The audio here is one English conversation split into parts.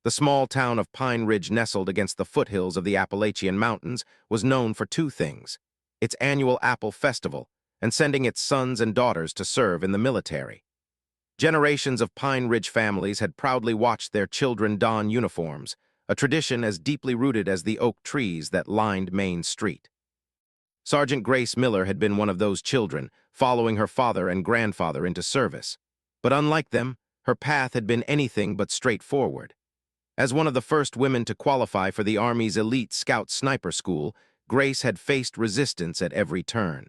The small town of Pine Ridge, nestled against the foothills of the Appalachian Mountains, was known for two things: its annual apple festival and sending its sons and daughters to serve in the military. Generations of Pine Ridge families had proudly watched their children don uniforms, a tradition as deeply rooted as the oak trees that lined Main Street. Sergeant Grace Miller had been one of those children, following her father and grandfather into service. But unlike them, her path had been anything but straightforward. As one of the first women to qualify for the Army's elite Scout Sniper School, Grace had faced resistance at every turn.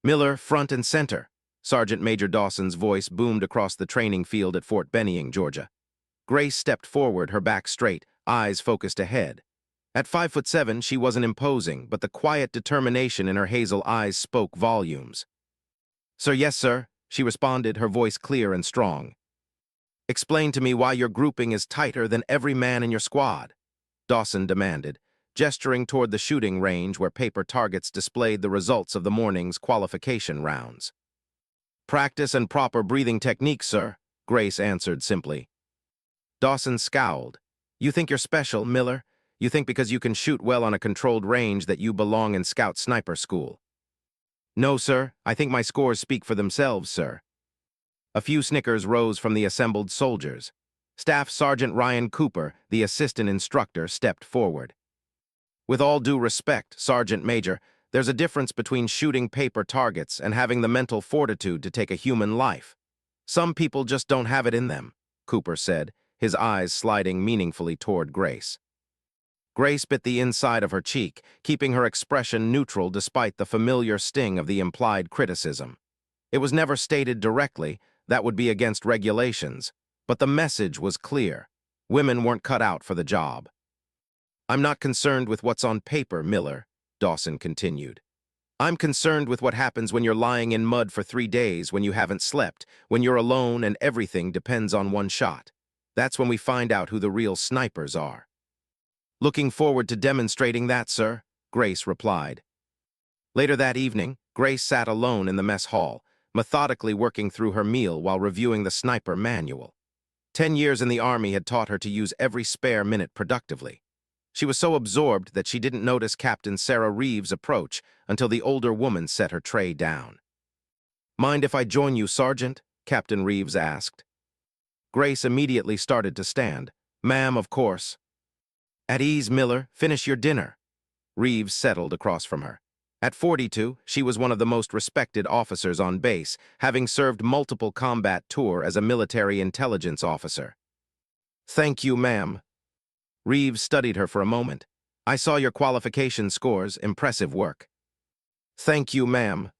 "Miller, front and center," Sergeant Major Dawson's voice boomed across the training field at Fort Benning, Georgia. Grace stepped forward, her back straight, eyes focused ahead. At 5'7", she wasn't imposing, but the quiet determination in her hazel eyes spoke volumes. "Sir, yes, sir," she responded, her voice clear and strong. "Explain to me why your grouping is tighter than every man in your squad," Dawson demanded, gesturing toward the shooting range where paper targets displayed the results of the morning's qualification rounds. "Practice and proper breathing technique, sir," Grace answered simply. Dawson scowled. "You think you're special, Miller? You think because you can shoot well on a controlled range that you belong in Scout Sniper School?" "No, sir. I think my scores speak for themselves, sir." A few snickers rose from the assembled soldiers. Staff Sergeant Ryan Cooper, the assistant instructor, stepped forward. "With all due respect, Sergeant Major, there's a difference between shooting paper targets and having the mental fortitude to take a human life. Some people just don't have it in them," Cooper said, his eyes sliding meaningfully toward Grace. Grace bit the inside of her cheek, keeping her expression neutral despite the familiar sting of the implied criticism. It was never stated directly, that would be against regulations, but the message was clear. Women weren't cut out for the job. "I'm not concerned with what's on paper, Miller," Dawson continued. "I'm concerned with what happens when you're lying in mud for 3 days, when you haven't slept, when you're alone and everything depends on one shot. That's when we find out who the real snipers are." "Looking forward to demonstrating that, sir," Grace replied. Later that evening, Grace sat alone in the mess hall, methodically working through her meal while reviewing the sniper manual. 10 years in the Army had taught her to use every spare minute productively. She was so absorbed that she didn't notice Captain Sarah Reeves' approach until the older woman set her tray down. "Mind if I join you, Sergeant?" Captain Reeves asked. Grace immediately started to stand. "Ma'am, of course." "At ease, Miller. Finish your dinner." Reeves settled across from her. At 42, she was one of the most respected officers on base, having served multiple combat tours as a military intelligence officer. "Thank you, ma'am." Reeves studied her for a moment. "I saw your qualification scores. Impressive work." "Thank you, ma'am."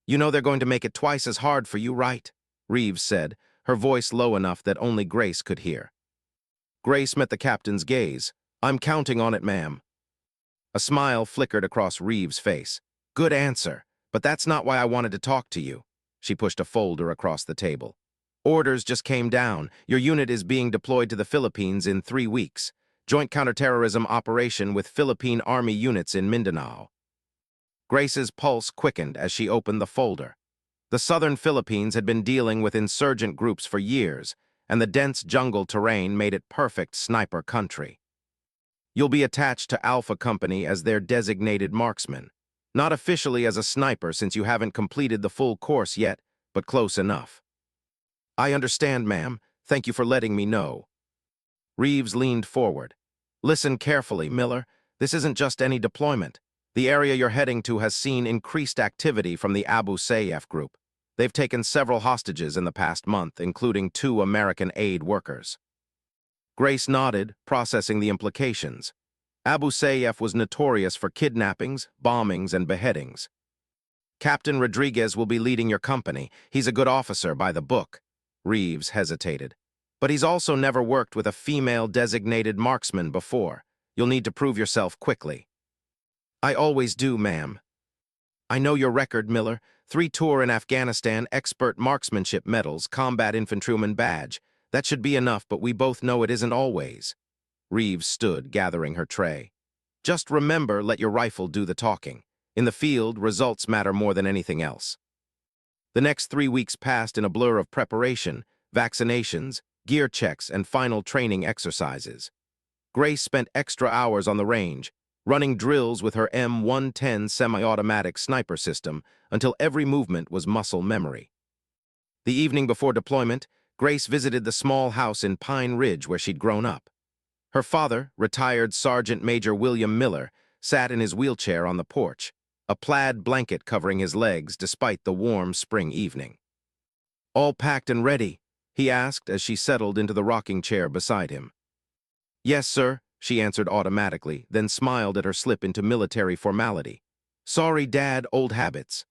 "You know they're going to make it twice as hard for you, right?" Reeves said, her voice low enough that only Grace could hear. Grace met the captain's gaze. "I'm counting on it, ma'am." A smile flickered across Reeves' face. "Good answer, but that's not why I wanted to talk to you." She pushed a folder across the table. "Orders just came down. Your unit is being deployed to the Philippines in 3 weeks. Joint counterterrorism operation with Philippine Army units in Mindanao." Grace's pulse quickened as she opened the folder. The southern Philippines had been dealing with insurgent groups for years, and the dense jungle terrain made it perfect sniper country. "You'll be attached to Alpha Company as their designated marksman. Not officially as a sniper since you haven't completed the full course yet, but close enough." "I understand, ma'am. Thank you for letting me know." Reeves leaned forward. "Listen carefully, Miller. This isn't just any deployment. The area you're heading to has seen increased activity from the Abu Sayyaf group. They've taken several hostages in the past month, including 2 American aid workers." Grace nodded, processing the implications. Abu Sayyaf was notorious for kidnappings, bombings, and beheadings. "Captain Rodriguez will be leading your company. He's a good officer by the book." Reeves hesitated. "But he's also never worked with a female designated marksman before. You'll need to prove yourself quickly." "I always do, ma'am." "I know your record, Miller. 3 tour in Afghanistan, expert marksmanship medals, combat infantryman badge. That should be enough, but we both know it isn't always." Reeves stood, gathering her tray. "Just remember, let your rifle do the talking. In the field, results matter more than anything else." The next 3 weeks passed in a blur of preparation, vaccinations, gear checks, and final training exercises. Grace spent extra hours on the range, running drills with her M110 semi-automatic sniper system until every movement was muscle memory. The evening before deployment, Grace visited the small house in Pine Ridge where she'd grown up. Her father, retired Sergeant Major William Miller, sat in his wheelchair on the porch, a plaid blanket covering his legs despite the warm spring evening. "All packed and ready?" he asked as she settled into the rocking chair beside him. "Yes, sir," she answered automatically, then smiled at her slip into military formality. "Sorry, Dad, old habits."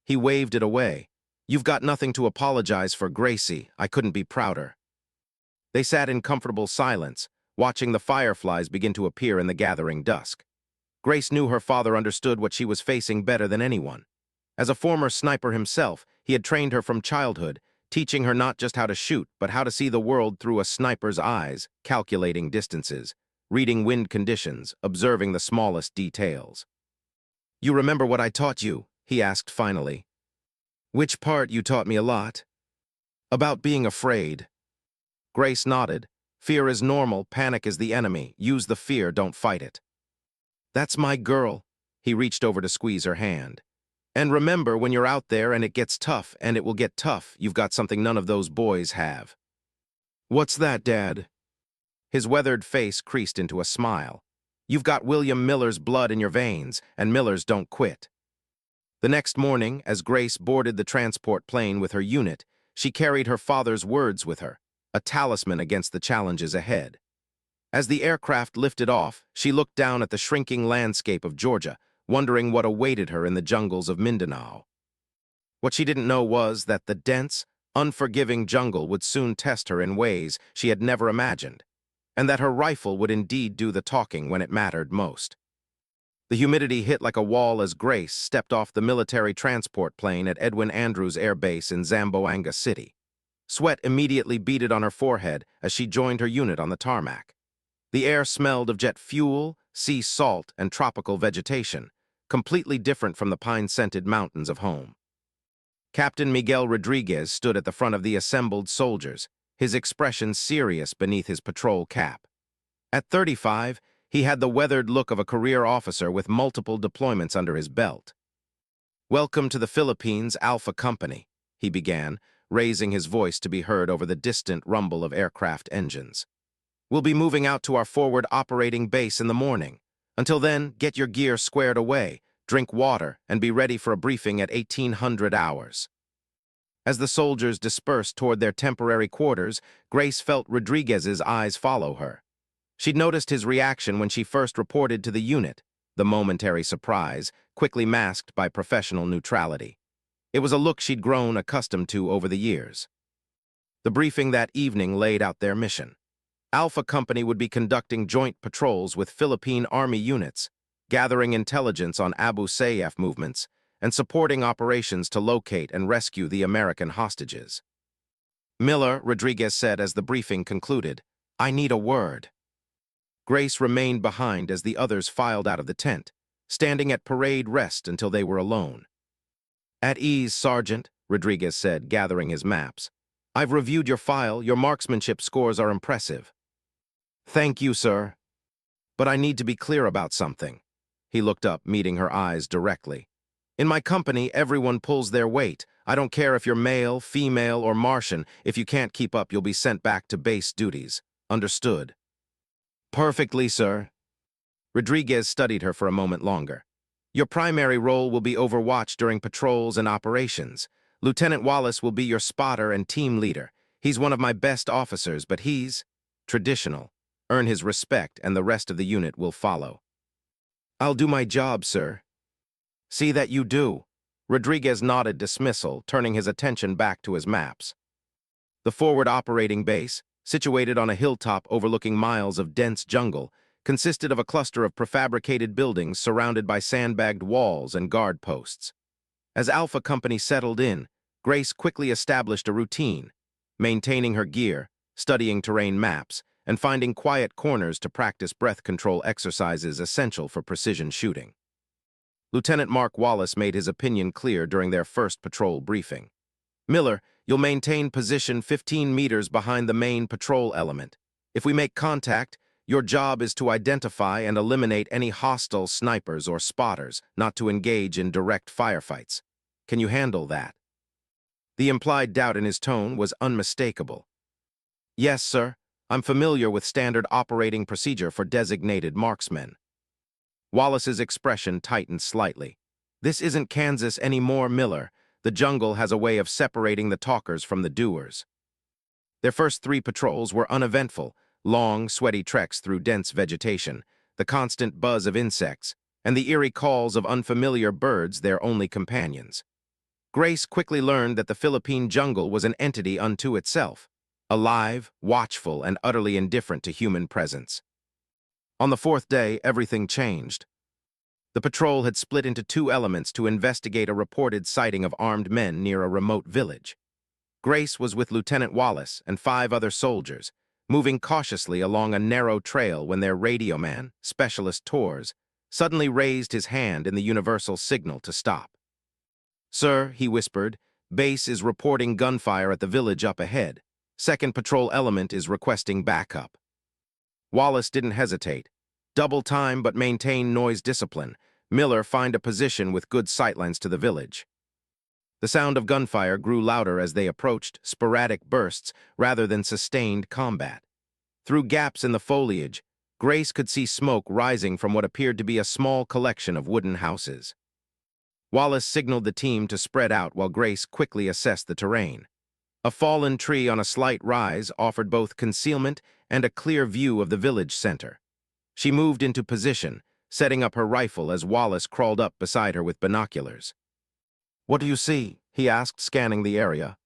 He waved it away. "You've got nothing to apologize for, Gracie. I couldn't be prouder." They sat in comfortable silence, watching the fireflies begin to appear in the gathering dusk. Grace knew her father understood what she was facing better than anyone. As a former sniper himself, he had trained her from childhood, teaching her not just how to shoot, but how to see the world through a sniper's eyes, calculating distances, reading wind conditions, observing the smallest details. "You remember what I taught you?" he asked finally. "Which part? You taught me a lot." "About being afraid." Grace nodded. "Fear is normal, panic is the enemy. Use the fear, don't fight it." "That's my girl." He reached over to squeeze her hand. "And remember, when you're out there and it gets tough, and it will get tough, you've got something none of those boys have." "What's that, Dad?" His weathered face creased into a smile. "You've got William Miller's blood in your veins, and Millers don't quit." The next morning, as Grace boarded the transport plane with her unit, she carried her father's words with her, a talisman against the challenges ahead. As the aircraft lifted off, she looked down at the shrinking landscape of Georgia, wondering what awaited her in the jungles of Mindanao. What she didn't know was that the dense, unforgiving jungle would soon test her in ways she had never imagined, and that her rifle would indeed do the talking when it mattered most. The humidity hit like a wall as Grace stepped off the military transport plane at Edwin Andrews Air Base in Zamboanga City. Sweat immediately beaded on her forehead as she joined her unit on the tarmac. The air smelled of jet fuel, sea salt, and tropical vegetation, completely different from the pine-scented mountains of home. Captain Miguel Rodriguez stood at the front of the assembled soldiers, his expression serious beneath his patrol cap. At 35, he had the weathered look of a career officer with multiple deployments under his belt. "Welcome to the Philippines, Alpha Company," he began, raising his voice to be heard over the distant rumble of aircraft engines. "We'll be moving out to our forward operating base in the morning. Until then, get your gear squared away, drink water, and be ready for a briefing at 1800 hours." As the soldiers dispersed toward their temporary quarters, Grace felt Rodriguez's eyes follow her. She'd noticed his reaction when she first reported to the unit, the momentary surprise, quickly masked by professional neutrality. It was a look she'd grown accustomed to over the years. The briefing that evening laid out their mission. Alpha Company would be conducting joint patrols with Philippine Army units, gathering intelligence on Abu Sayyaf movements, and supporting operations to locate and rescue the American hostages. "Miller," Rodriguez said as the briefing concluded, "I need a word." Grace remained behind as the others filed out of the tent, standing at parade rest until they were alone. "At ease, Sergeant," Rodriguez said, gathering his maps. "I've reviewed your file. Your marksmanship scores are impressive." "Thank you, sir. But I need to be clear about something." He looked up, meeting her eyes directly. "In my company, everyone pulls their weight. I don't care if you're male, female, or Martian. If you can't keep up, you'll be sent back to base duties. Understood?" "Perfectly, sir." Rodriguez studied her for a moment longer. "Your primary role will be overwatch during patrols and operations. Lieutenant Wallace will be your spotter and team leader. He's one of my best officers, but he's traditional. Earn his respect, and the rest of the unit will follow." "I'll do my job, sir." "See that you do." Rodriguez nodded dismissal, turning his attention back to his maps. The forward operating base, situated on a hilltop overlooking miles of dense jungle, consisted of a cluster of prefabricated buildings surrounded by sandbagged walls and guard posts. As Alpha Company settled in, Grace quickly established a routine, maintaining her gear, studying terrain maps, and finding quiet corners to practice breath control exercises essential for precision shooting. Lieutenant Mark Wallace made his opinion clear during their first patrol briefing. "Miller, You'll maintain position 15 meters behind the main patrol element. If we make contact, your job is to identify and eliminate any hostile snipers or spotters, not to engage in direct firefights. Can you handle that?" The implied doubt in his tone was unmistakable. "Yes, sir. I'm familiar with standard operating procedure for designated marksmen." Wallace's expression tightened slightly. "This isn't Kansas anymore, Miller. The jungle has a way of separating the talkers from the doers." Their first 3 patrols were uneventful, long, sweaty treks through dense vegetation, the constant buzz of insects, and the eerie calls of unfamiliar birds their only companions. Grace quickly learned that the Philippine jungle was an entity unto itself, alive, watchful, and utterly indifferent to human presence. On the 4th day, everything changed. The patrol had split into 2 elements to investigate a reported sighting of armed men near a remote village. Grace was with Lieutenant Wallace and 5 other soldiers, moving cautiously along a narrow trail when their radio man, Specialist Torres, suddenly raised his hand in the universal signal to stop. "Sir," he whispered, "base is reporting gunfire at the village up ahead. 2nd patrol element is requesting backup." Wallace didn't hesitate. "Double time but maintain noise discipline. Miller, find a position with good sightlines to the village." The sound of gunfire grew louder as they approached, sporadic bursts rather than sustained combat. Through gaps in the foliage, Grace could see smoke rising from what appeared to be a small collection of wooden houses. Wallace signaled the team to spread out while Grace quickly assessed the terrain. A fallen tree on a slight rise offered both concealment and a clear view of the village center. She moved into position, setting up her rifle as Wallace crawled up beside her with binoculars. "What do you see?" he asked, scanning the area.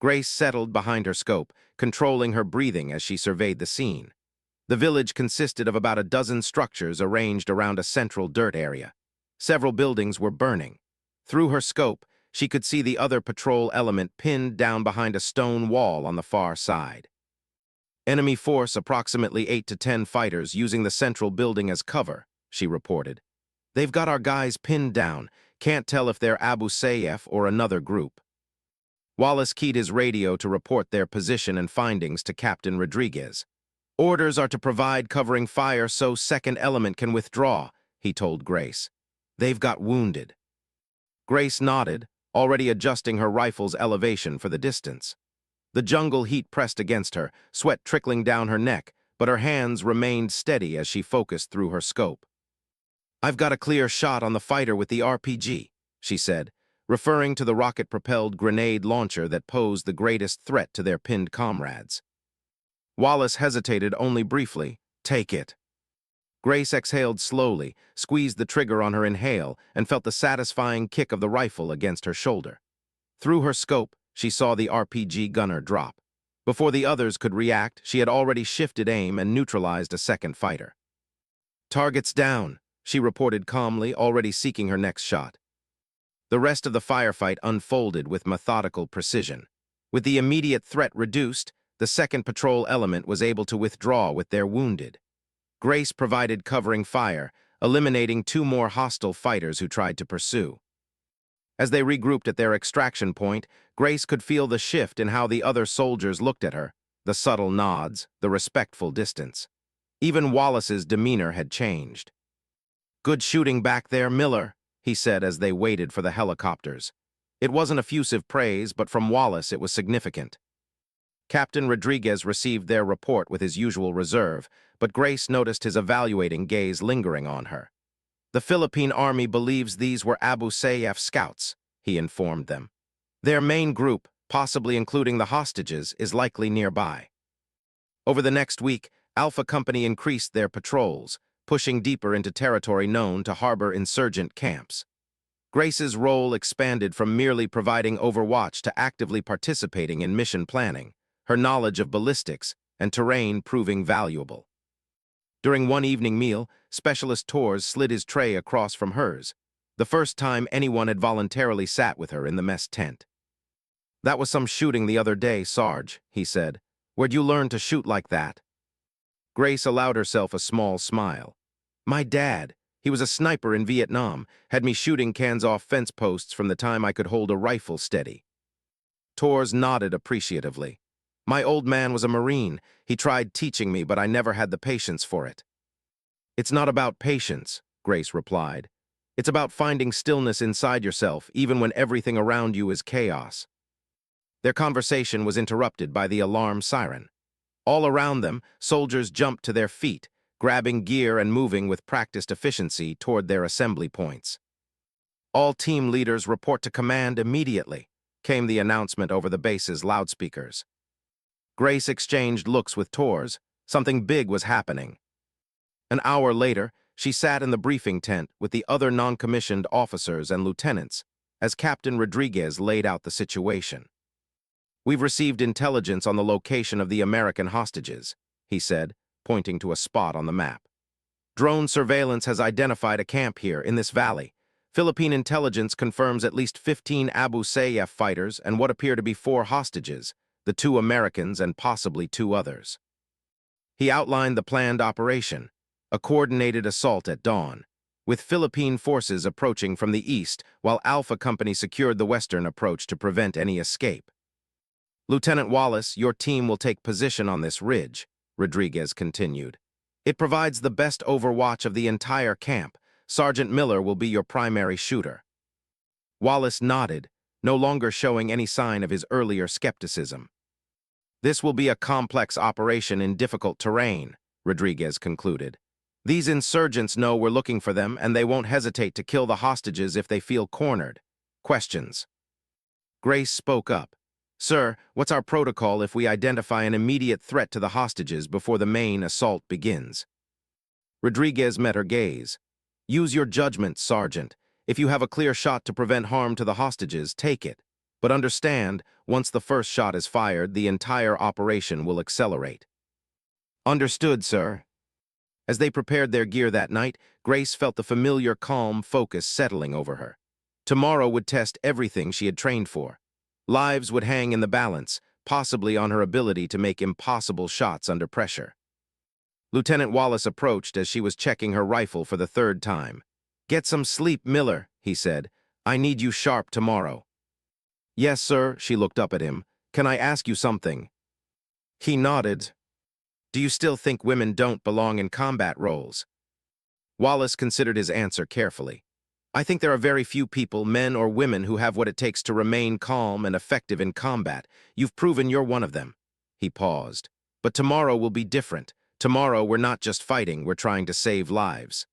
Grace settled behind her scope, controlling her breathing as she surveyed the scene. The village consisted of about a dozen structures arranged around a central dirt area. Several buildings were burning. Through her scope, she could see the other patrol element pinned down behind a stone wall on the far side. "Enemy force approximately 8 to 10 fighters using the central building as cover," she reported. "They've got our guys pinned down. Can't tell if they're Abu Sayyaf or another group." Wallace keyed his radio to report their position and findings to Captain Rodriguez. "Orders are to provide covering fire so 2nd element can withdraw," he told Grace. "They've got wounded." Grace nodded, already adjusting her rifle's elevation for the distance. The jungle heat pressed against her, sweat trickling down her neck, but her hands remained steady as she focused through her scope. "I've got a clear shot on the fighter with the RPG," she said, referring to the rocket-propelled grenade launcher that posed the greatest threat to their pinned comrades. Wallace hesitated only briefly. "Take it." Grace exhaled slowly, squeezed the trigger on her inhale, and felt the satisfying kick of the rifle against her shoulder. Through her scope, she saw the RPG gunner drop. Before the others could react, she had already shifted aim and neutralized a 2nd fighter. "Target's down," she reported calmly, already seeking her next shot. The rest of the firefight unfolded with methodical precision. With the immediate threat reduced, the 2nd patrol element was able to withdraw with their wounded. Grace provided covering fire, eliminating 2 more hostile fighters who tried to pursue. As they regrouped at their extraction point, Grace could feel the shift in how the other soldiers looked at her, the subtle nods, the respectful distance. Even Wallace's demeanor had changed. "Good shooting back there, Miller," he said as they waited for the helicopters. It wasn't effusive praise, but from Wallace it was significant. Captain Rodriguez received their report with his usual reserve, but Grace noticed his evaluating gaze lingering on her. "The Philippine Army believes these were Abu Sayyaf scouts," he informed them. "Their main group, possibly including the hostages, is likely nearby." Over the next week, Alpha Company increased their patrols, pushing deeper into territory known to harbor insurgent camps. Grace's role expanded from merely providing overwatch to actively participating in mission planning, her knowledge of ballistics and terrain proving valuable. During one evening meal, Specialist Torres slid his tray across from hers, the first time anyone had voluntarily sat with her in the mess tent. "That was some shooting the other day, Sarge," he said. "Where'd you learn to shoot like that?" Grace allowed herself a small smile. "My dad, he was a sniper in Vietnam, had me shooting cans off fence posts from the time I could hold a rifle steady." Tors nodded appreciatively. My old man was a Marine. He tried teaching me, but I never had the patience for it. It's not about patience, Grace replied. It's about finding stillness inside yourself, even when everything around you is chaos. Their conversation was interrupted by the alarm siren. All around them, soldiers jumped to their feet, grabbing gear and moving with practiced efficiency toward their assembly points. All team leaders report to command immediately, came the announcement over the base's loudspeakers. Grace exchanged looks with Tors. Something big was happening. An hour later, she sat in the briefing tent with the other non-commissioned officers and lieutenants as Captain Rodriguez laid out the situation. We've received intelligence on the location of the American hostages, he said, pointing to a spot on the map. Drone surveillance has identified a camp here in this valley. Philippine intelligence confirms at least 15 Abu Sayyaf fighters and what appear to be 4 hostages, the 2 Americans and possibly 2 others. He outlined the planned operation, a coordinated assault at dawn, with Philippine forces approaching from the east while Alpha Company secured the western approach to prevent any escape. Lieutenant Wallace, your team will take position on this ridge, Rodriguez continued. It provides the best overwatch of the entire camp. Sergeant Miller will be your primary shooter. Wallace nodded, no longer showing any sign of his earlier skepticism. This will be a complex operation in difficult terrain, Rodriguez concluded. These insurgents know we're looking for them, and they won't hesitate to kill the hostages if they feel cornered. Questions? Grace spoke up. Sir, what's our protocol if we identify an immediate threat to the hostages before the main assault begins? Rodriguez met her gaze. Use your judgment, Sergeant. If you have a clear shot to prevent harm to the hostages, take it. But understand, once the first shot is fired, the entire operation will accelerate. Understood, sir. As they prepared their gear that night, Grace felt the familiar calm focus settling over her. Tomorrow would test everything she had trained for. Lives would hang in the balance, possibly on her ability to make impossible shots under pressure. Lieutenant Wallace approached as she was checking her rifle for the 3rd time. Get some sleep, Miller, he said. I need you sharp tomorrow. Yes, sir, she looked up at him. Can I ask you something? He nodded. Do you still think women don't belong in combat roles? Wallace considered his answer carefully. I think there are very few people, men or women, who have what it takes to remain calm and effective in combat. You've proven you're one of them. He paused. But tomorrow will be different. Tomorrow we're not just fighting, we're trying to save lives.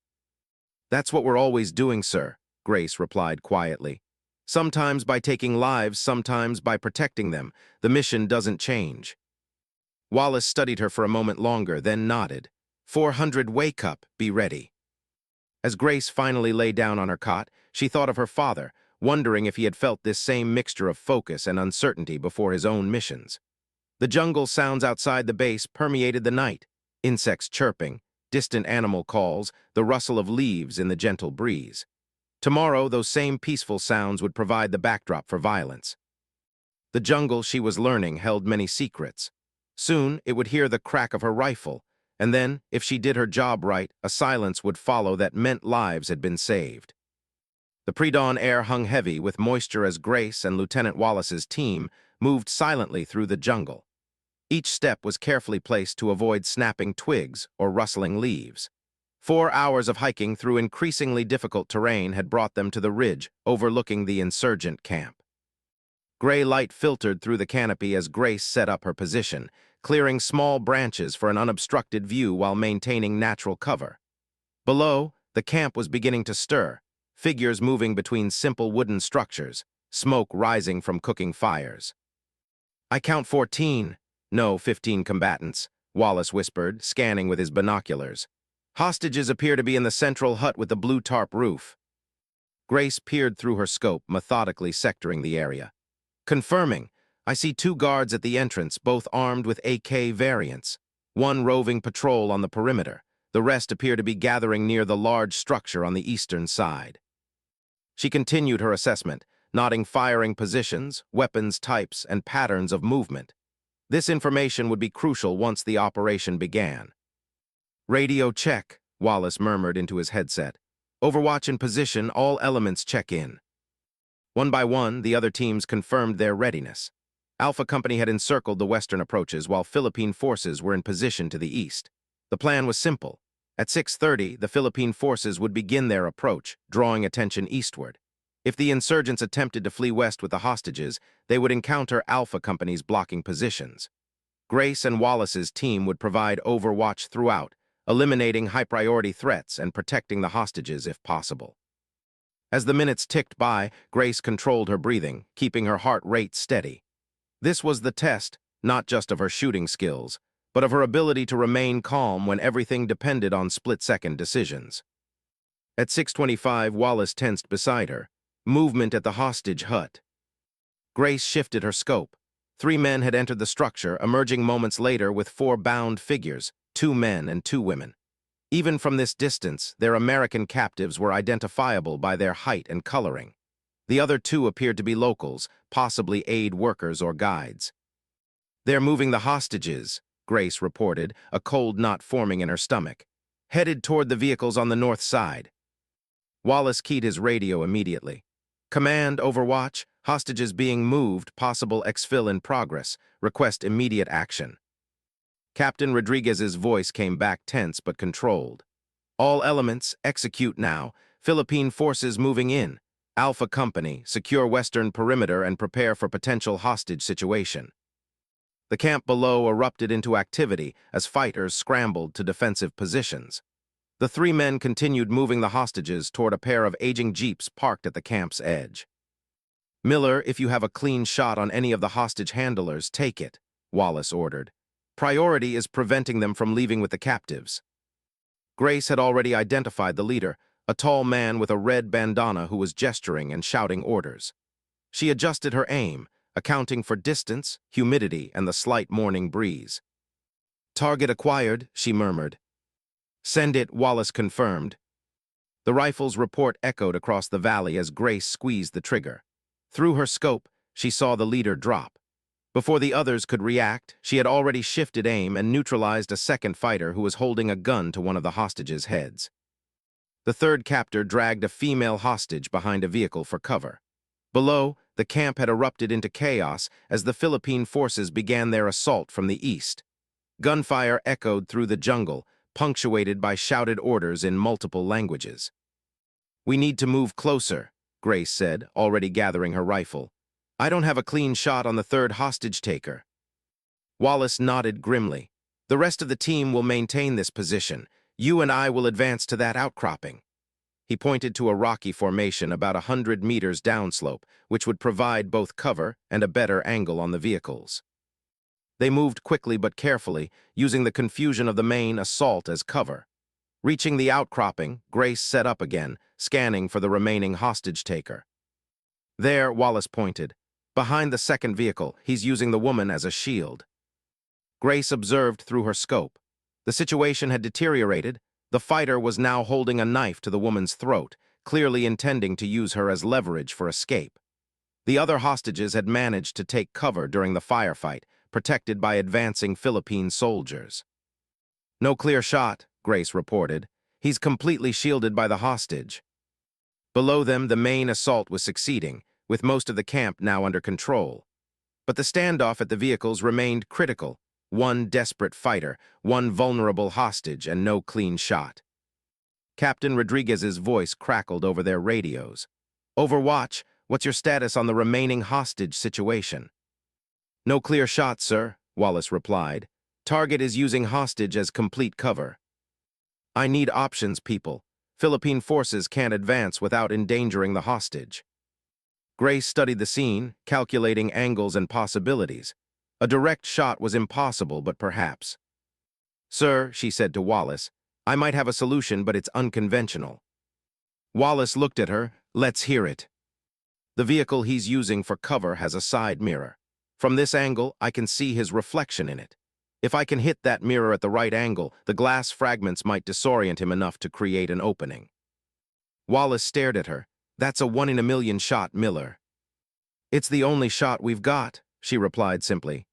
That's what we're always doing, sir, Grace replied quietly. Sometimes by taking lives, sometimes by protecting them. The mission doesn't change. Wallace studied her for a moment longer, then nodded. 400, wake up, be ready. As Grace finally lay down on her cot, she thought of her father, wondering if he had felt this same mixture of focus and uncertainty before his own missions. The jungle sounds outside the base permeated the night. Insects chirping, distant animal calls, the rustle of leaves in the gentle breeze. Tomorrow, those same peaceful sounds would provide the backdrop for violence. The jungle, she was learning, held many secrets. Soon, it would hear the crack of her rifle, and then, if she did her job right, a silence would follow that meant lives had been saved. The pre-dawn air hung heavy with moisture as Grace and Lieutenant Wallace's team moved silently through the jungle. Each step was carefully placed to avoid snapping twigs or rustling leaves. 4 hours of hiking through increasingly difficult terrain had brought them to the ridge overlooking the insurgent camp. Gray light filtered through the canopy as Grace set up her position, clearing small branches for an unobstructed view while maintaining natural cover. Below, the camp was beginning to stir, figures moving between simple wooden structures, smoke rising from cooking fires. I count 14, no, 15 combatants, Wallace whispered, scanning with his binoculars. Hostages appear to be in the central hut with the blue tarp roof. Grace peered through her scope, methodically sectoring the area. Confirming, I see 2 guards at the entrance, both armed with AK variants. One roving patrol on the perimeter. The rest appear to be gathering near the large structure on the eastern side. She continued her assessment, noting firing positions, weapons types, and patterns of movement. This information would be crucial once the operation began. Radio check, Wallace murmured into his headset. Overwatch in position, all elements check in. One by one, the other teams confirmed their readiness. Alpha Company had encircled the western approaches while Philippine forces were in position to the east. The plan was simple. At 6:30, the Philippine forces would begin their approach, drawing attention eastward. If the insurgents attempted to flee west with the hostages, they would encounter Alpha Company's blocking positions. Grace and Wallace's team would provide overwatch throughout, eliminating high-priority threats and protecting the hostages if possible. As the minutes ticked by, Grace controlled her breathing, keeping her heart rate steady. This was the test, not just of her shooting skills, but of her ability to remain calm when everything depended on split-second decisions. At 6:25, Wallace tensed beside her. Movement at the hostage hut. Grace shifted her scope. 3 men had entered the structure, emerging moments later with 4 bound figures, 2 men and 2 women. Even from this distance, their American captives were identifiable by their height and coloring. The other 2 appeared to be locals, possibly aid workers or guides. "They're moving the hostages," Grace reported, a cold knot forming in her stomach. "Headed toward the vehicles on the north side." Wallace keyed his radio immediately. "Command, Overwatch, hostages being moved, possible exfil in progress. Request immediate action." Captain Rodriguez's voice came back tense but controlled. "All elements, execute now. Philippine forces moving in. Alpha Company, secure western perimeter and prepare for potential hostage situation." The camp below erupted into activity as fighters scrambled to defensive positions. The 3 men continued moving the hostages toward a pair of aging jeeps parked at the camp's edge. "Miller, if you have a clean shot on any of the hostage handlers, take it," Wallace ordered. "Priority is preventing them from leaving with the captives." Grace had already identified the leader, a tall man with a red bandana who was gesturing and shouting orders. She adjusted her aim, accounting for distance, humidity, and the slight morning breeze. "Target acquired," she murmured. "Send it," Wallace confirmed. The rifle's report echoed across the valley as Grace squeezed the trigger. Through her scope, she saw the leader drop. Before the others could react, she had already shifted aim and neutralized a second fighter who was holding a gun to one of the hostages' heads. The third captor dragged a female hostage behind a vehicle for cover. Below, the camp had erupted into chaos as the Philippine forces began their assault from the east. Gunfire echoed through the jungle, punctuated by shouted orders in multiple languages. "We need to move closer," Grace said, already gathering her rifle. "I don't have a clean shot on the third hostage-taker." Wallace nodded grimly. "The rest of the team will maintain this position. You and I will advance to that outcropping." He pointed to a rocky formation about 100 meters downslope, which would provide both cover and a better angle on the vehicles. They moved quickly but carefully, using the confusion of the main assault as cover. Reaching the outcropping, Grace set up again, scanning for the remaining hostage-taker. "There," Wallace pointed. "Behind the second vehicle, he's using the woman as a shield." Grace observed through her scope. The situation had deteriorated. The fighter was now holding a knife to the woman's throat, clearly intending to use her as leverage for escape. The other hostages had managed to take cover during the firefight, protected by advancing Philippine soldiers. "No clear shot," Grace reported. "He's completely shielded by the hostage." Below them, the main assault was succeeding, with most of the camp now under control. But the standoff at the vehicles remained critical. 1 desperate fighter, 1 vulnerable hostage, and no clean shot. Captain Rodriguez's voice crackled over their radios. "Overwatch, what's your status on the remaining hostage situation?" "No clear shot, sir," Wallace replied. "Target is using hostage as complete cover." "I need options, people. Philippine forces can't advance without endangering the hostage." Grace studied the scene, calculating angles and possibilities. A direct shot was impossible, but perhaps. "Sir," she said to Wallace, "I might have a solution, but it's unconventional." Wallace looked at her. "Let's hear it." "The vehicle he's using for cover has a side mirror. From this angle, I can see his reflection in it. If I can hit that mirror at the right angle, the glass fragments might disorient him enough to create an opening." Wallace stared at her. "That's a 1-in-a-million shot, Miller." "It's the only shot we've got," she replied simply.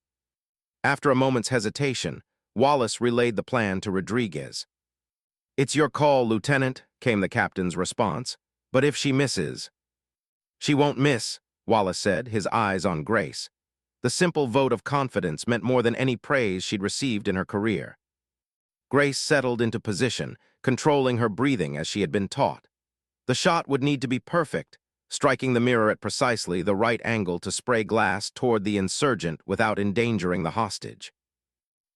After a moment's hesitation, Wallace relayed the plan to Rodriguez. "It's your call, Lieutenant," came the captain's response. "But if she misses—" "She won't miss," Wallace said, his eyes on Grace. The simple vote of confidence meant more than any praise she'd received in her career. Grace settled into position, controlling her breathing as she had been taught. The shot would need to be perfect, striking the mirror at precisely the right angle to spray glass toward the insurgent without endangering the hostage.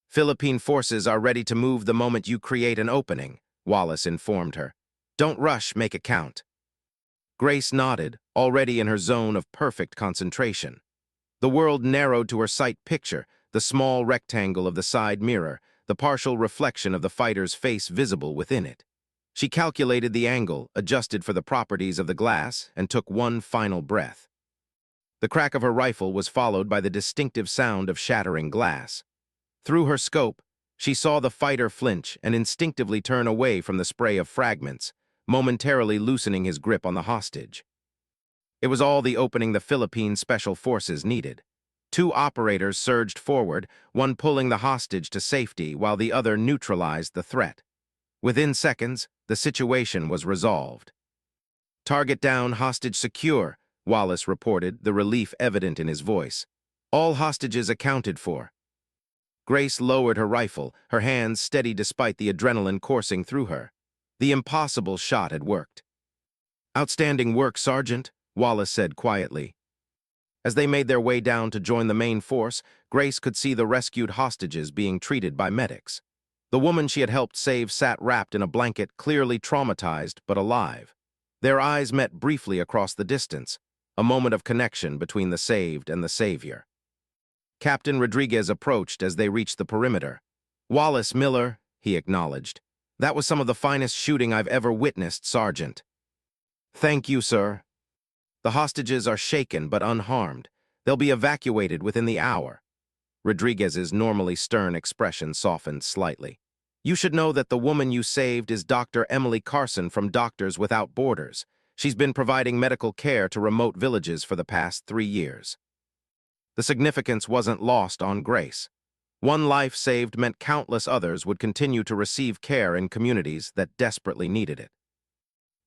Philippine forces are ready to move the moment you create an opening, Wallace informed her. Don't rush, make it count. Grace nodded, already in her zone of perfect concentration. The world narrowed to her sight picture, the small rectangle of the side mirror, the partial reflection of the fighter's face visible within it. She calculated the angle, adjusted for the properties of the glass, and took one final breath. The crack of her rifle was followed by the distinctive sound of shattering glass. Through her scope, she saw the fighter flinch and instinctively turn away from the spray of fragments, momentarily loosening his grip on the hostage. It was all the opening the Philippine Special Forces needed. Two operators surged forward, one pulling the hostage to safety while the other neutralized the threat. Within seconds, the situation was resolved. Target down, hostage secure, Wallace reported, the relief evident in his voice. All hostages accounted for. Grace lowered her rifle, her hands steady despite the adrenaline coursing through her. The impossible shot had worked. Outstanding work, Sergeant, Wallace said quietly. As they made their way down to join the main force, Grace could see the rescued hostages being treated by medics. The woman she had helped save sat wrapped in a blanket, clearly traumatized but alive. Their eyes met briefly across the distance, a moment of connection between the saved and the savior. Captain Rodriguez approached as they reached the perimeter. Wallace Miller, he acknowledged. That was some of the finest shooting I've ever witnessed, Sergeant. Thank you, sir. The hostages are shaken but unharmed. They'll be evacuated within the hour. Rodriguez's normally stern expression softened slightly. You should know that the woman you saved is Dr. Emily Carson from Doctors Without Borders. She's been providing medical care to remote villages for the past 3 years. The significance wasn't lost on Grace. One life saved meant countless others would continue to receive care in communities that desperately needed it.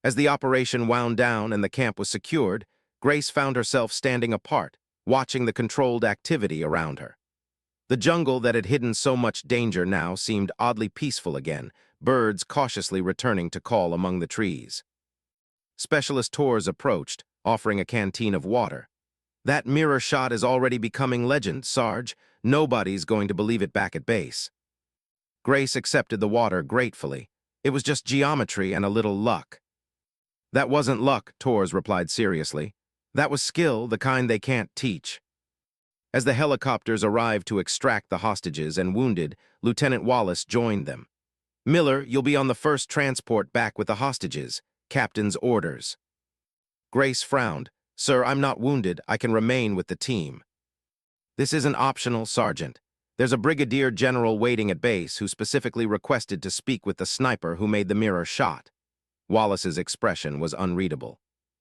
As the operation wound down and the camp was secured, Grace found herself standing apart, watching the controlled activity around her. The jungle that had hidden so much danger now seemed oddly peaceful again, birds cautiously returning to call among the trees. Specialist tours approached, offering a canteen of water. That mirror shot is already becoming legend, Sarge. Nobody's going to believe it back at base. Grace accepted the water gratefully. It was just geometry and a little luck. That wasn't luck, Torres replied seriously. That was skill, the kind they can't teach. As the helicopters arrived to extract the hostages and wounded, Lieutenant Wallace joined them. Miller, you'll be on the first transport back with the hostages. Captain's orders. Grace frowned. Sir, I'm not wounded. I can remain with the team. This isn't optional, Sergeant. There's a brigadier general waiting at base who specifically requested to speak with the sniper who made the mirror shot. Wallace's expression was unreadable.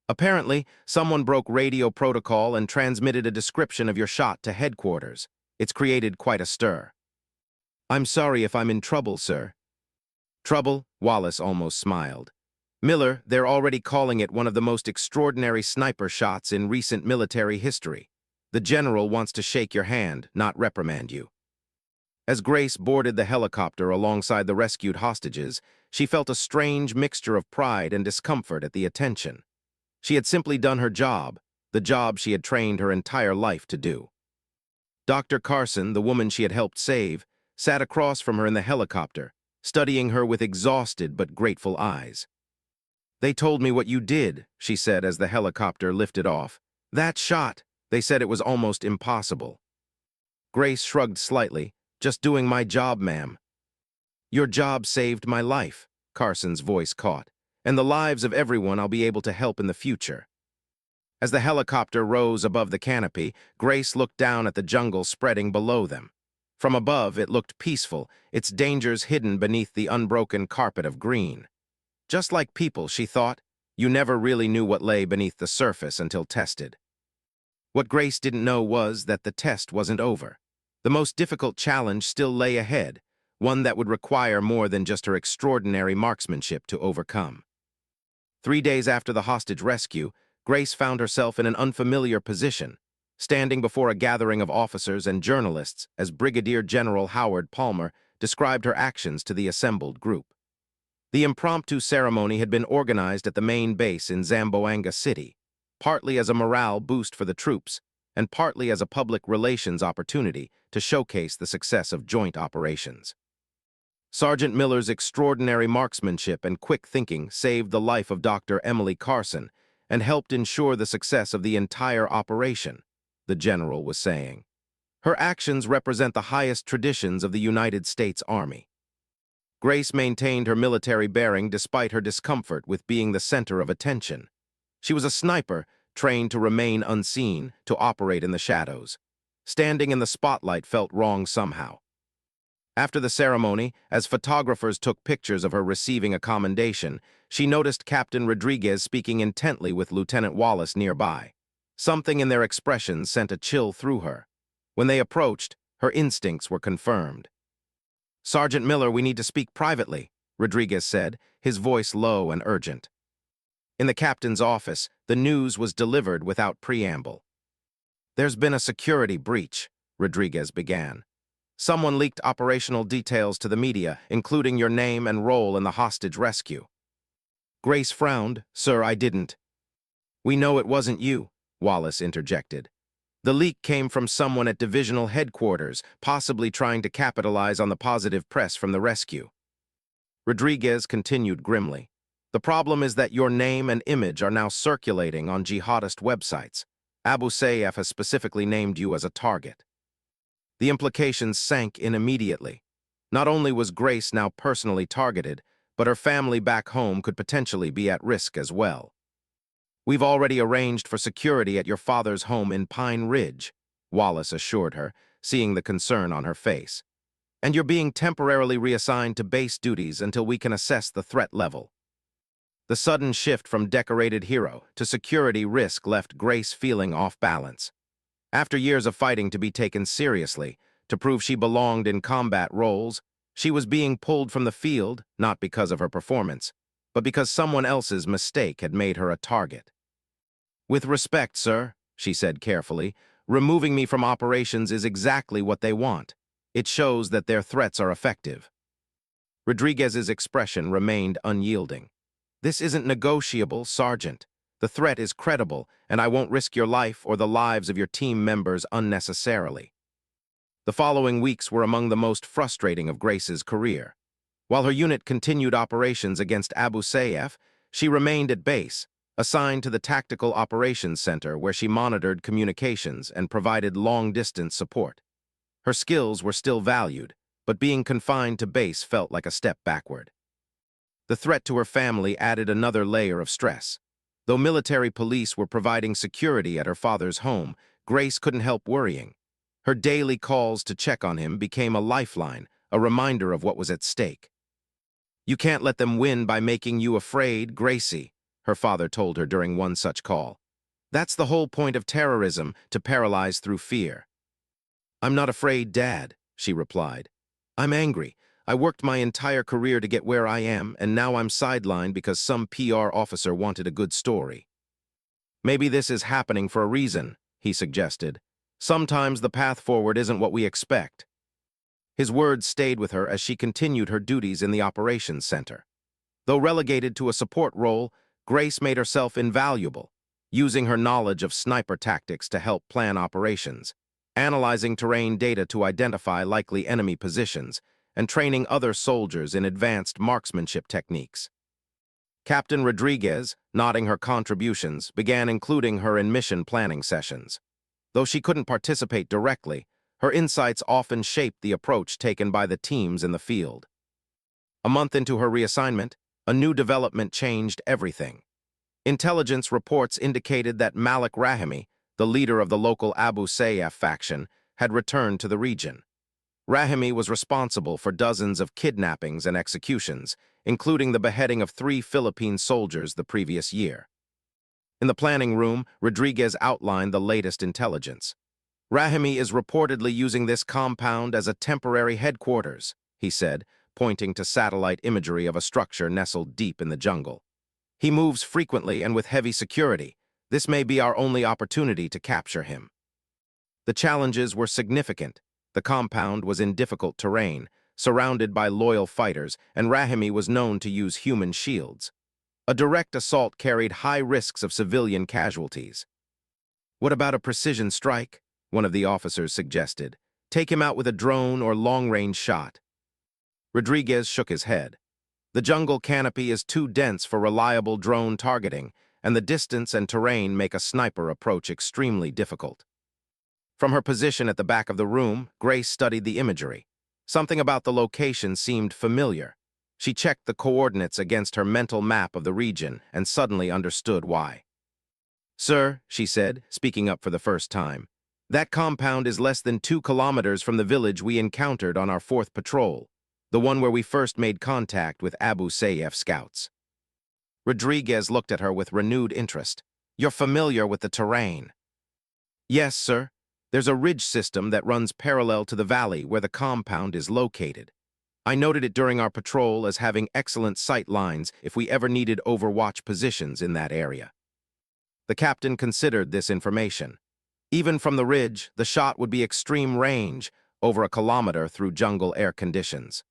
Apparently, someone broke radio protocol and transmitted a description of your shot to headquarters. It's created quite a stir. I'm sorry if I'm in trouble, sir. Trouble? Wallace almost smiled. Miller, they're already calling it one of the most extraordinary sniper shots in recent military history. The general wants to shake your hand, not reprimand you. As Grace boarded the helicopter alongside the rescued hostages, she felt a strange mixture of pride and discomfort at the attention. She had simply done her job, the job she had trained her entire life to do. Dr. Carson, the woman she had helped save, sat across from her in the helicopter, studying her with exhausted but grateful eyes. They told me what you did, she said as the helicopter lifted off. That shot, they said it was almost impossible. Grace shrugged slightly. Just doing my job, ma'am. Your job saved my life, Carson's voice caught, and the lives of everyone I'll be able to help in the future. As the helicopter rose above the canopy, Grace looked down at the jungle spreading below them. From above, it looked peaceful, its dangers hidden beneath the unbroken carpet of green. Just like people, she thought, you never really knew what lay beneath the surface until tested. What Grace didn't know was that the test wasn't over. The most difficult challenge still lay ahead, one that would require more than just her extraordinary marksmanship to overcome. 3 days after the hostage rescue, Grace found herself in an unfamiliar position. standing before a gathering of officers and journalists as Brigadier General Howard Palmer described her actions to the assembled group. The impromptu ceremony had been organized at the main base in Zamboanga City, partly as a morale boost for the troops and partly as a public relations opportunity to showcase the success of joint operations. Sergeant Miller's extraordinary marksmanship and quick thinking saved the life of Dr. Emily Carson and helped ensure the success of the entire operation, the general was saying. Her actions represent the highest traditions of the United States Army. Grace maintained her military bearing despite her discomfort with being the center of attention. She was a sniper, trained to remain unseen, to operate in the shadows. Standing in the spotlight felt wrong somehow. After the ceremony, as photographers took pictures of her receiving a commendation, she noticed Captain Rodriguez speaking intently with Lieutenant Wallace nearby. Something in their expressions sent a chill through her. When they approached, her instincts were confirmed. "Sergeant Miller, we need to speak privately," Rodriguez said, his voice low and urgent. In the captain's office, the news was delivered without preamble. "There's been a security breach," Rodriguez began. "Someone leaked operational details to the media, including your name and role in the hostage rescue." Grace frowned. "Sir, I didn't." "We know it wasn't you," Wallace interjected. "The leak came from someone at divisional headquarters, possibly trying to capitalize on the positive press from the rescue." Rodriguez continued grimly. "The problem is that your name and image are now circulating on jihadist websites. Abu Sayyaf has specifically named you as a target." The implications sank in immediately. Not only was Grace now personally targeted, but her family back home could potentially be at risk as well. "We've already arranged for security at your father's home in Pine Ridge," Wallace assured her, seeing the concern on her face. "And you're being temporarily reassigned to base duties until we can assess the threat level." The sudden shift from decorated hero to security risk left Grace feeling off balance. After years of fighting to be taken seriously, to prove she belonged in combat roles, she was being pulled from the field, not because of her performance, but because someone else's mistake had made her a target. "With respect, sir," she said carefully, "removing me from operations is exactly what they want. It shows that their threats are effective." Rodriguez's expression remained unyielding. "This isn't negotiable, Sergeant. The threat is credible, and I won't risk your life or the lives of your team members unnecessarily." The following weeks were among the most frustrating of Grace's career. While her unit continued operations against Abu Sayyaf, she remained at base, assigned to the Tactical Operations Center where she monitored communications and provided long-distance support. Her skills were still valued, but being confined to base felt like a step backward. The threat to her family added another layer of stress. Though military police were providing security at her father's home, Grace couldn't help worrying. Her daily calls to check on him became a lifeline, a reminder of what was at stake. "You can't let them win by making you afraid, Gracie," her father told her during one such call. "That's the whole point of terrorism, to paralyze through fear." "I'm not afraid, Dad," she replied. "I'm angry. I worked my entire career to get where I am, and now I'm sidelined because some PR officer wanted a good story." "Maybe this is happening for a reason," he suggested. "Sometimes the path forward isn't what we expect." His words stayed with her as she continued her duties in the operations center. Though relegated to a support role, Grace made herself invaluable, using her knowledge of sniper tactics to help plan operations, analyzing terrain data to identify likely enemy positions, and training other soldiers in advanced marksmanship techniques. Captain Rodriguez, nodding her contributions, began including her in mission planning sessions. Though she couldn't participate directly, her insights often shaped the approach taken by the teams in the field. A month into her reassignment, a new development changed everything. Intelligence reports indicated that Malik Rahimi, the leader of the local Abu Sayyaf faction, had returned to the region. Rahimi was responsible for dozens of kidnappings and executions, including the beheading of 3 Philippine soldiers the previous year. In the planning room, Rodriguez outlined the latest intelligence. "Rahimi is reportedly using this compound as a temporary headquarters," he said, pointing to satellite imagery of a structure nestled deep in the jungle. "He moves frequently and with heavy security. This may be our only opportunity to capture him." The challenges were significant. The compound was in difficult terrain, surrounded by loyal fighters, and Rahimi was known to use human shields. A direct assault carried high risks of civilian casualties. "What about a precision strike?" one of the officers suggested. "Take him out with a drone or long-range shot." Rodriguez shook his head. The jungle canopy is too dense for reliable drone targeting, and the distance and terrain make a sniper approach extremely difficult. From her position at the back of the room, Grace studied the imagery. Something about the location seemed familiar. She checked the coordinates against her mental map of the region and suddenly understood why. "Sir," she said, speaking up for the first time, "that compound is less than 2 kilometers from the village we encountered on our 4th patrol, the one where we first made contact with Abu Sayyaf scouts." Rodriguez looked at her with renewed interest. "You're familiar with the terrain?" "Yes, sir. There's a ridge system that runs parallel to the valley where the compound is located. I noted it during our patrol as having excellent sight lines if we ever needed overwatch positions in that area." The captain considered this information. Even from the ridge, the shot would be extreme range, over a kilometer through jungle air conditions.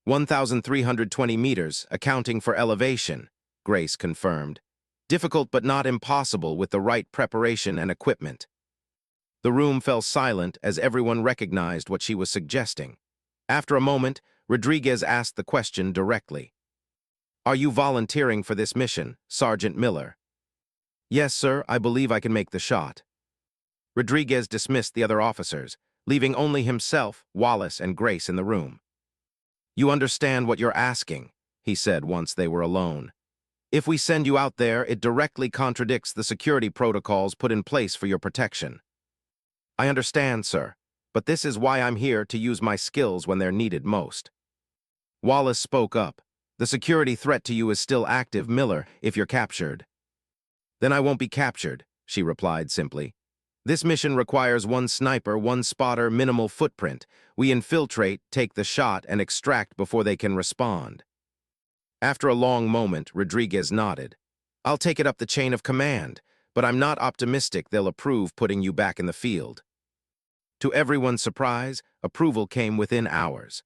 1,320 meters, accounting for elevation, Grace confirmed. Difficult but not impossible with the right preparation and equipment. The room fell silent as everyone recognized what she was suggesting. After a moment, Rodriguez asked the question directly. "Are you volunteering for this mission, Sergeant Miller?" "Yes, sir, I believe I can make the shot." Rodriguez dismissed the other officers, leaving only himself, Wallace, and Grace in the room. "You understand what you're asking," he said once they were alone. "If we send you out there, it directly contradicts the security protocols put in place for your protection." "I understand, sir, but this is why I'm here to use my skills when they're needed most." Wallace spoke up. "The security threat to you is still active, Miller, if you're captured." "Then I won't be captured," she replied simply. "This mission requires 1 sniper, 1 spotter, minimal footprint. We infiltrate, take the shot, and extract before they can respond." After a long moment, Rodriguez nodded. "I'll take it up the chain of command, but I'm not optimistic they'll approve putting you back in the field." To everyone's surprise, approval came within hours.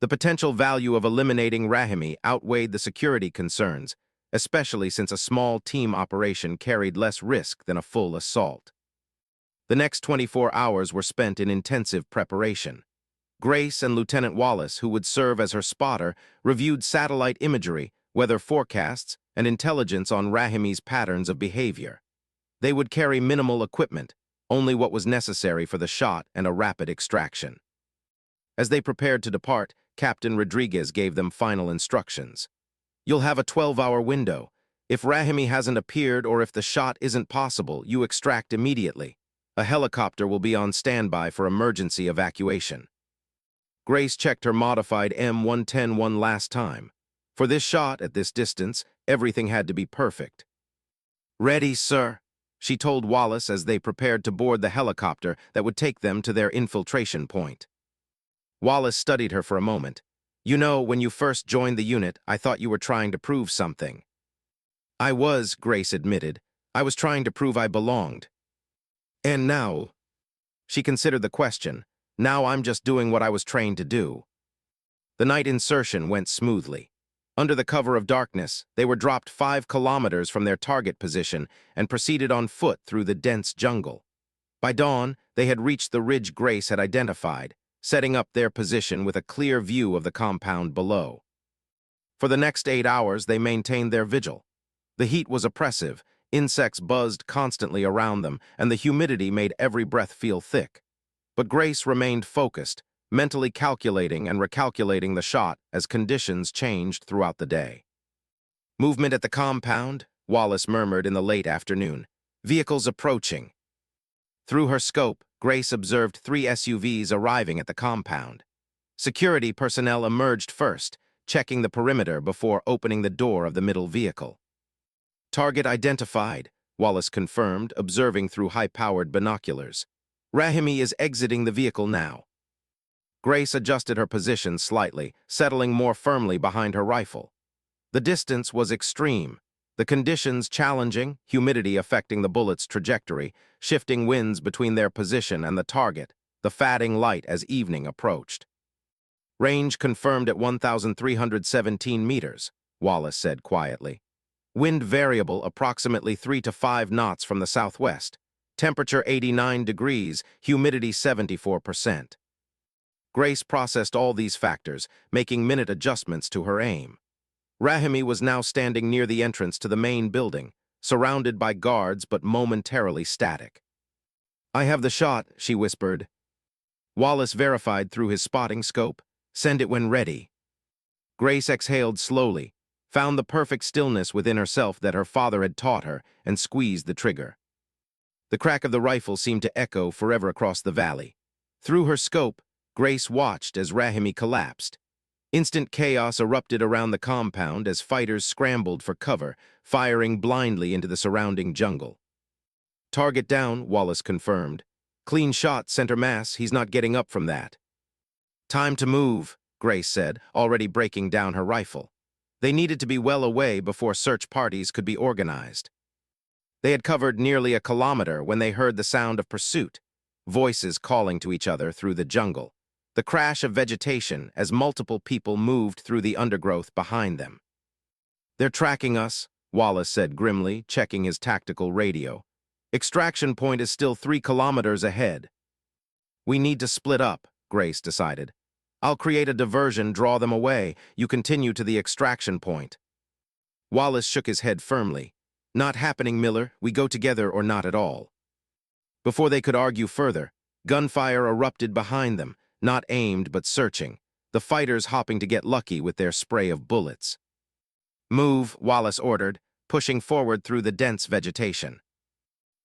The potential value of eliminating Rahimi outweighed the security concerns, especially since a small team operation carried less risk than a full assault. The next 24 hours were spent in intensive preparation. Grace and Lieutenant Wallace, who would serve as her spotter, reviewed satellite imagery, weather forecasts, and intelligence on Rahimi's patterns of behavior. They would carry minimal equipment, only what was necessary for the shot and a rapid extraction. As they prepared to depart, Captain Rodriguez gave them final instructions. "You'll have a 12-hour window. If Rahimi hasn't appeared or if the shot isn't possible, you extract immediately. A helicopter will be on standby for emergency evacuation." Grace checked her modified M110 one last time. For this shot, at this distance, everything had to be perfect. "Ready, sir," she told Wallace as they prepared to board the helicopter that would take them to their infiltration point. Wallace studied her for a moment. "You know, when you first joined the unit, I thought you were trying to prove something." "I was," Grace admitted. "I was trying to prove I belonged." "And now?" She considered the question. "Now I'm just doing what I was trained to do." The night insertion went smoothly. Under the cover of darkness, they were dropped 5 kilometers from their target position and proceeded on foot through the dense jungle. By dawn, they had reached the ridge Grace had identified, setting up their position with a clear view of the compound below. For the next 8 hours, they maintained their vigil. The heat was oppressive, insects buzzed constantly around them, and the humidity made every breath feel thick. But Grace remained focused, mentally calculating and recalculating the shot as conditions changed throughout the day. "Movement at the compound," Wallace murmured in the late afternoon. "Vehicles approaching." Through her scope, Grace observed 3 SUVs arriving at the compound. Security personnel emerged first, checking the perimeter before opening the door of the middle vehicle. "Target identified," Wallace confirmed, observing through high-powered binoculars. "Rahimi is exiting the vehicle now." Grace adjusted her position slightly, settling more firmly behind her rifle. The distance was extreme. The conditions challenging, humidity affecting the bullet's trajectory, shifting winds between their position and the target, the fading light as evening approached. Range confirmed at 1,317 meters, Wallace said quietly. Wind variable approximately 3 to 5 knots from the southwest. Temperature 89 degrees, humidity 74%. Grace processed all these factors, making minute adjustments to her aim. Rahimi was now standing near the entrance to the main building, surrounded by guards but momentarily static. "I have the shot," she whispered. Wallace verified through his spotting scope. "Send it when ready." Grace exhaled slowly, found the perfect stillness within herself that her father had taught her, and squeezed the trigger. The crack of the rifle seemed to echo forever across the valley. Through her scope, Grace watched as Rahimi collapsed. Instant chaos erupted around the compound as fighters scrambled for cover, firing blindly into the surrounding jungle. "Target down," Wallace confirmed. "Clean shot, center mass. He's not getting up from that." "Time to move," Grace said, already breaking down her rifle. They needed to be well away before search parties could be organized. They had covered nearly a kilometer when they heard the sound of pursuit, voices calling to each other through the jungle, the crash of vegetation as multiple people moved through the undergrowth behind them. "They're tracking us," Wallace said grimly, checking his tactical radio. "Extraction point is still 3 kilometers ahead." "We need to split up," Grace decided. "I'll create a diversion, draw them away. You continue to the extraction point." Wallace shook his head firmly. "Not happening, Miller. We go together or not at all." Before they could argue further, gunfire erupted behind them, not aimed but searching, the fighters hopping to get lucky with their spray of bullets. "Move," Wallace ordered, pushing forward through the dense vegetation.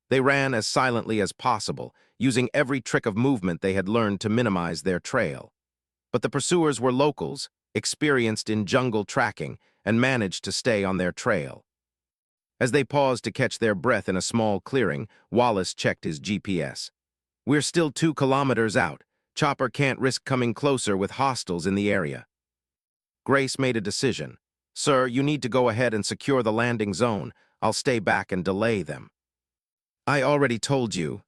They ran as silently as possible, using every trick of movement they had learned to minimize their trail. But the pursuers were locals, experienced in jungle tracking, and managed to stay on their trail. As they paused to catch their breath in a small clearing, Wallace checked his GPS. "We're still 2 kilometers out. Chopper can't risk coming closer with hostiles in the area." Grace made a decision. "Sir, you need to go ahead and secure the landing zone. I'll stay back and delay them." "I already told you."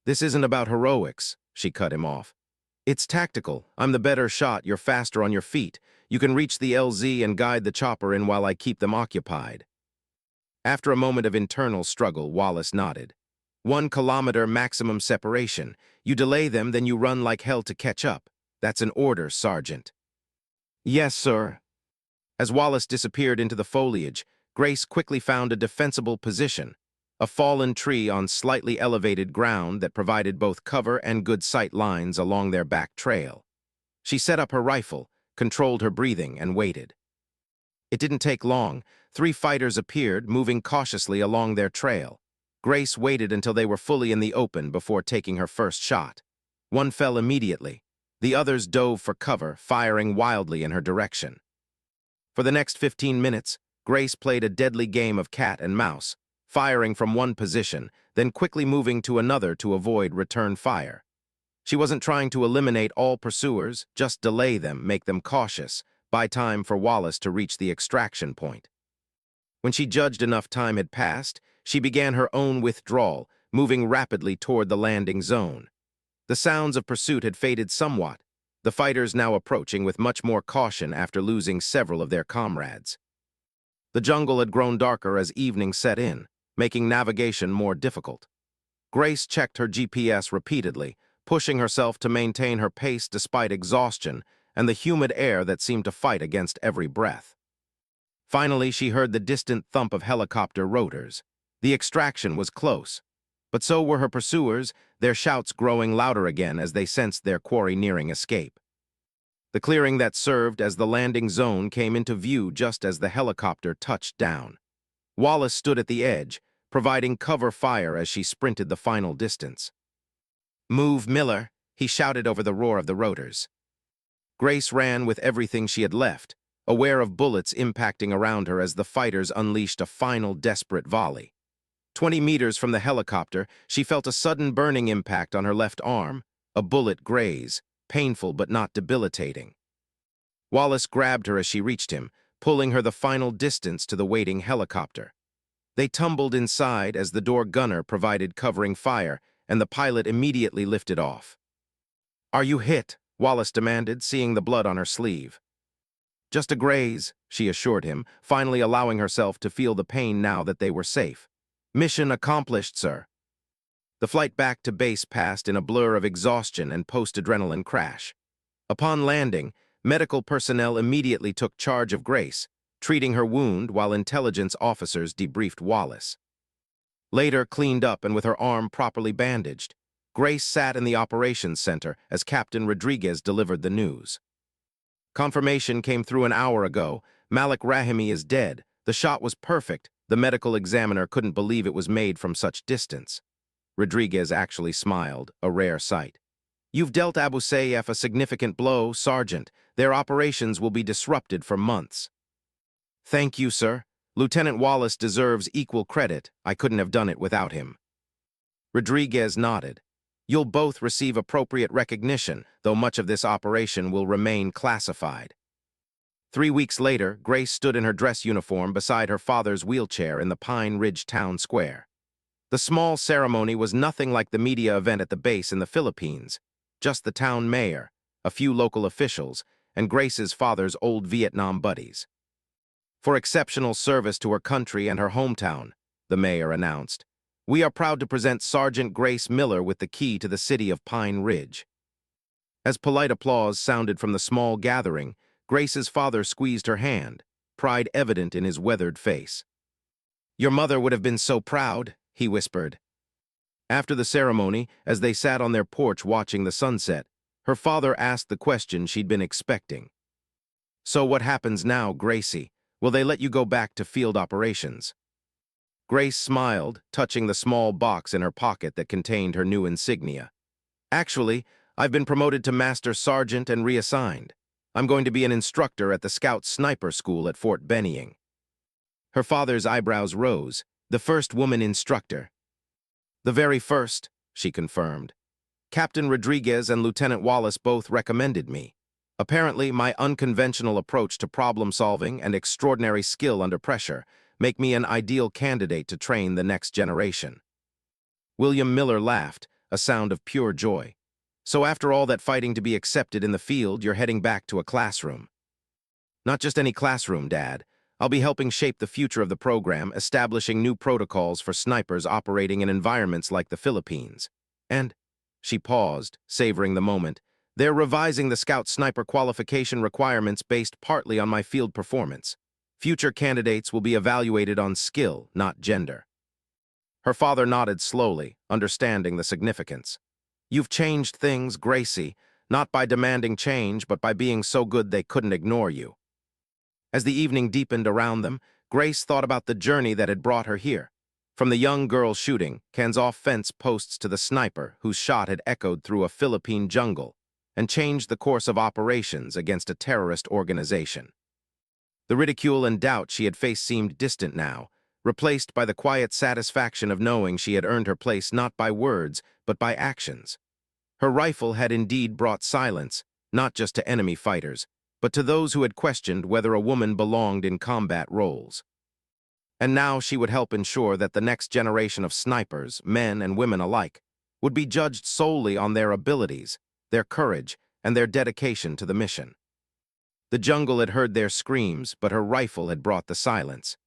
"This isn't about heroics," she cut him off. "It's tactical. I'm the better shot. You're faster on your feet. You can reach the LZ and guide the chopper in while I keep them occupied." After a moment of internal struggle, Wallace nodded. 1 kilometer maximum separation. You delay them, then you run like hell to catch up. That's an order, Sergeant." "Yes, sir." As Wallace disappeared into the foliage, Grace quickly found a defensible position, a fallen tree on slightly elevated ground that provided both cover and good sight lines along their back trail. She set up her rifle, controlled her breathing, and waited. It didn't take long. 3 fighters appeared, moving cautiously along their trail. Grace waited until they were fully in the open before taking her first shot. One fell immediately. The others dove for cover, firing wildly in her direction. For the next 15 minutes, Grace played a deadly game of cat and mouse, firing from one position, then quickly moving to another to avoid return fire. She wasn't trying to eliminate all pursuers, just delay them, make them cautious, buy time for Wallace to reach the extraction point. When she judged enough time had passed, she began her own withdrawal, moving rapidly toward the landing zone. The sounds of pursuit had faded somewhat, the fighters now approaching with much more caution after losing several of their comrades. The jungle had grown darker as evening set in, making navigation more difficult. Grace checked her GPS repeatedly, pushing herself to maintain her pace despite exhaustion and the humid air that seemed to fight against every breath. Finally, she heard the distant thump of helicopter rotors. The extraction was close, but so were her pursuers, their shouts growing louder again as they sensed their quarry nearing escape. The clearing that served as the landing zone came into view just as the helicopter touched down. Wallace stood at the edge, providing cover fire as she sprinted the final distance. "Move, Miller," he shouted over the roar of the rotors. Grace ran with everything she had left, aware of bullets impacting around her as the fighters unleashed a final desperate volley. 20 meters from the helicopter, she felt a sudden burning impact on her left arm, a bullet graze, painful but not debilitating. Wallace grabbed her as she reached him, pulling her the final distance to the waiting helicopter. They tumbled inside as the door gunner provided covering fire, and the pilot immediately lifted off. "Are you hit?" Wallace demanded, seeing the blood on her sleeve. "Just a graze," she assured him, finally allowing herself to feel the pain now that they were safe. "Mission accomplished, sir." The flight back to base passed in a blur of exhaustion and post-adrenaline crash. Upon landing, medical personnel immediately took charge of Grace, treating her wound while intelligence officers debriefed Wallace. Later, cleaned up and with her arm properly bandaged, Grace sat in the operations center as Captain Rodriguez delivered the news. "Confirmation came through an hour ago. Malik Rahimi is dead. The shot was perfect. The medical examiner couldn't believe it was made from such distance." Rodriguez actually smiled, a rare sight. "You've dealt Abu Sayyaf a significant blow, Sergeant. Their operations will be disrupted for months." "Thank you, sir. Lieutenant Wallace deserves equal credit. I couldn't have done it without him." Rodriguez nodded. "You'll both receive appropriate recognition, though much of this operation will remain classified." 3 weeks later, Grace stood in her dress uniform beside her father's wheelchair in the Pine Ridge Town Square. The small ceremony was nothing like the media event at the base in the Philippines. Just the town mayor, a few local officials, and Grace's father's old Vietnam buddies. "For exceptional service to her country and her hometown," the mayor announced, "we are proud to present Sergeant Grace Miller with the key to the city of Pine Ridge." As polite applause sounded from the small gathering, Grace's father squeezed her hand, pride evident in his weathered face. "Your mother would have been so proud," he whispered. After the ceremony, as they sat on their porch watching the sunset, her father asked the question she'd been expecting. "So what happens now, Gracie? Will they let you go back to field operations?" Grace smiled, touching the small box in her pocket that contained her new insignia. "Actually, I've been promoted to Master Sergeant and reassigned. I'm going to be an instructor at the Scout Sniper School at Fort Benning." Her father's eyebrows rose. "The first woman instructor." "The very first," she confirmed. "Captain Rodriguez and Lieutenant Wallace both recommended me. Apparently, my unconventional approach to problem-solving and extraordinary skill under pressure make me an ideal candidate to train the next generation." William Miller laughed, a sound of pure joy. "So after all that fighting to be accepted in the field, you're heading back to a classroom." "Not just any classroom, Dad. I'll be helping shape the future of the program, establishing new protocols for snipers operating in environments like the Philippines. And," she paused, savoring the moment, "they're revising the Scout Sniper qualification requirements based partly on my field performance. Future candidates will be evaluated on skill, not gender." Her father nodded slowly, understanding the significance. "You've changed things, Gracie, not by demanding change, but by being so good they couldn't ignore you." As the evening deepened around them, Grace thought about the journey that had brought her here. From the young girl shooting, Kanzoff fence posts to the sniper whose shot had echoed through a Philippine jungle and changed the course of operations against a terrorist organization. The ridicule and doubt she had faced seemed distant now, replaced by the quiet satisfaction of knowing she had earned her place not by words, but by actions. Her rifle had indeed brought silence, not just to enemy fighters, but to those who had questioned whether a woman belonged in combat roles. And now she would help ensure that the next generation of snipers, men and women alike, would be judged solely on their abilities, their courage, and their dedication to the mission. The jungle had heard their screams, but her rifle had brought the silence.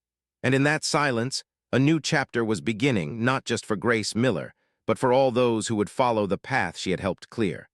And in that silence, a new chapter was beginning, not just for Grace Miller, but for all those who would follow the path she had helped clear.